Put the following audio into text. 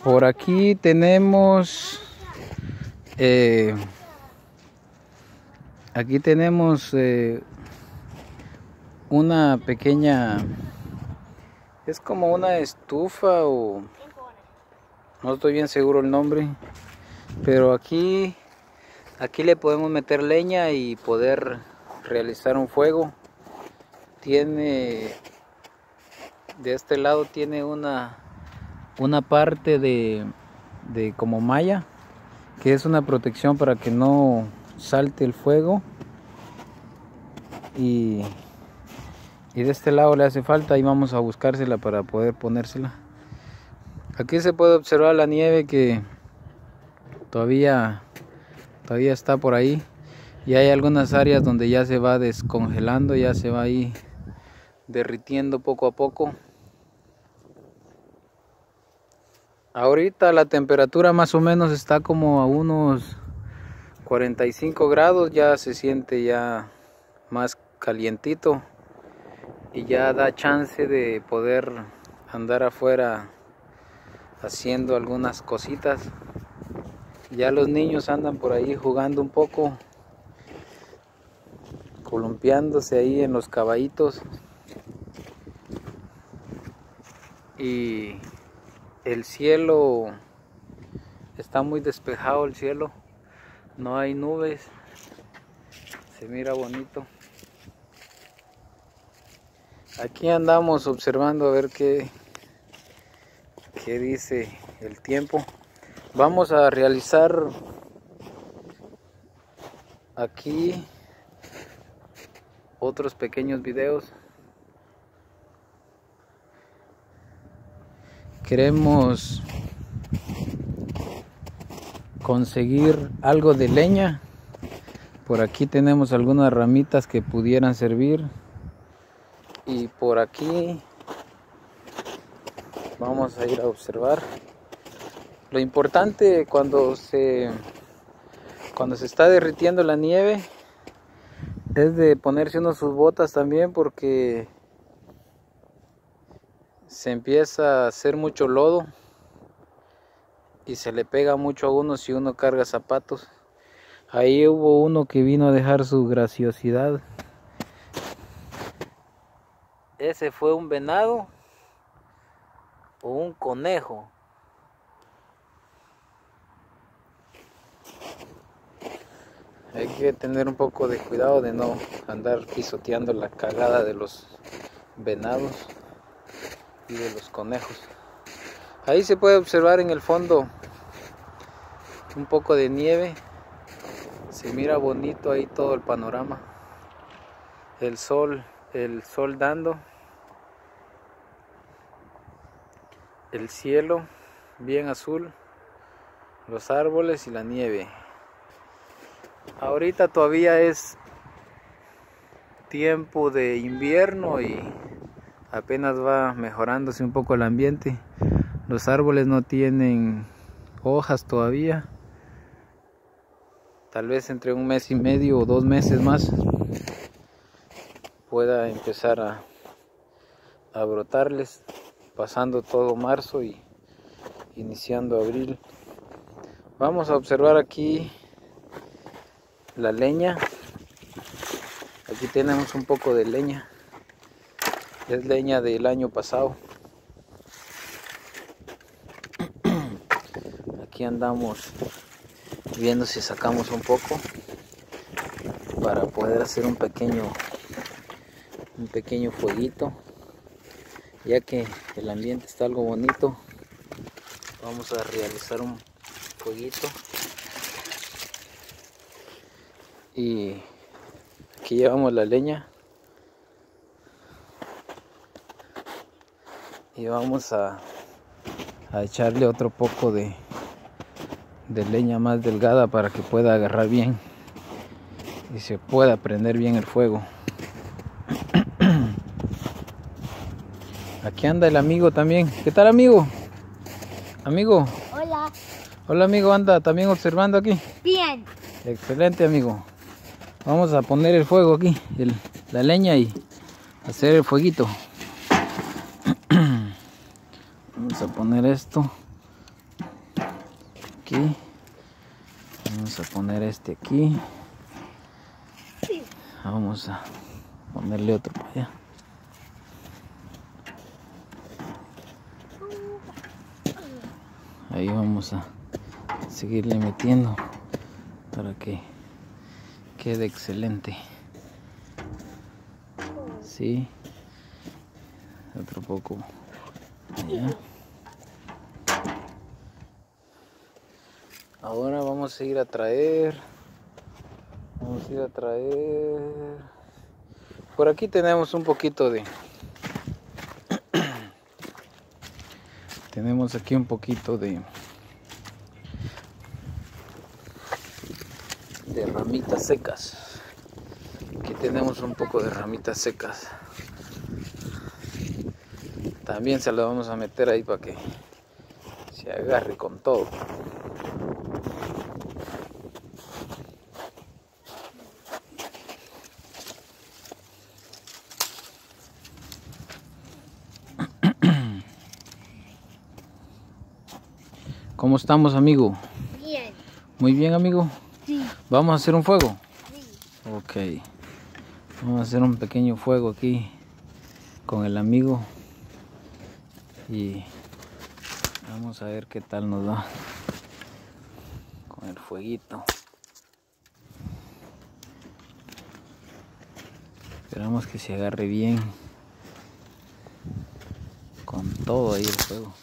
Por aquí tenemos una pequeña, es como una estufa o no estoy bien seguro el nombre, pero aquí le podemos meter leña y poder realizar un fuego. Tiene de este lado tiene una parte de como malla, que es una protección para que no salte el fuego, y de este lado le hace falta y vamos a buscársela para poder ponérsela. Aquí se puede observar la nieve que todavía está por ahí, y hay algunas áreas donde ya se va descongelando, ya se va ahí derritiendo poco a poco. Ahorita la temperatura más o menos está como a unos 45 grados, ya se siente ya más calientito y ya da chance de poder andar afuera haciendo algunas cositas. Ya los niños andan por ahí jugando un poco, columpiándose ahí en los caballitos, y el cielo está muy despejado, el cielo, no hay nubes, se mira bonito. Aquí andamos observando a ver qué dice el tiempo. Vamos a realizar aquí otros pequeños videos. Queremos conseguir algo de leña. Por aquí tenemos algunas ramitas que pudieran servir, y por aquí vamos a ir a observar. Lo importante cuando se está derritiendo la nieve es de ponerse uno sus botas también, porque se empieza a hacer mucho lodo y se le pega mucho a uno si uno carga zapatos. Ahí hubo uno que vino a dejar su graciosidad. ¿Ese fue un venado o un conejo? Hay que tener un poco de cuidado de no andar pisoteando la cagada de los venados y de los conejos. Ahí se puede observar en el fondo un poco de nieve. Se mira bonito ahí todo el panorama. El sol dando. El cielo bien azul. Los árboles y la nieve. Ahorita todavía es tiempo de invierno y apenas va mejorándose un poco el ambiente. Los árboles no tienen hojas todavía. Tal vez entre un mes y medio o 2 meses más pueda empezar a brotarles, pasando todo marzo y iniciando abril. Vamos a observar aquí la leña. Aquí tenemos un poco de leña. Es leña del año pasado. Aquí andamos viendo si sacamos un poco para poder hacer un pequeño fueguito, ya que el ambiente está algo bonito. Vamos a realizar un fueguito, y aquí llevamos la leña y vamos a echarle otro poco de leña más delgada para que pueda agarrar bien y se pueda prender bien el fuego. Aquí anda el amigo también. ¿Qué tal, amigo? Amigo. Hola. Hola, amigo, anda también observando aquí. Bien. Excelente, amigo. Vamos a poner el fuego aquí, la leña, y hacer el fueguito. Vamos a poner esto aquí. Vamos a poner este aquí. Vamos a ponerle otro para allá. Ahí vamos a seguirle metiendo para que quede excelente. Sí. Otro poco allá. Ahora vamos a ir a traer. Vamos a ir a traer. Por aquí tenemos un poquito de. Tenemos aquí un poquito de ramitas secas. Aquí tenemos un poco de ramitas secas. También se lo vamos a meter ahí para que se agarre con todo. ¿Cómo estamos, amigo? Bien. Muy bien, amigo. Sí. ¿Vamos a hacer un fuego? Sí. Ok. Vamos a hacer un pequeño fuego aquí con el amigo. Y vamos a ver qué tal nos va con el fueguito. Esperamos que se agarre bien con todo ahí el fuego.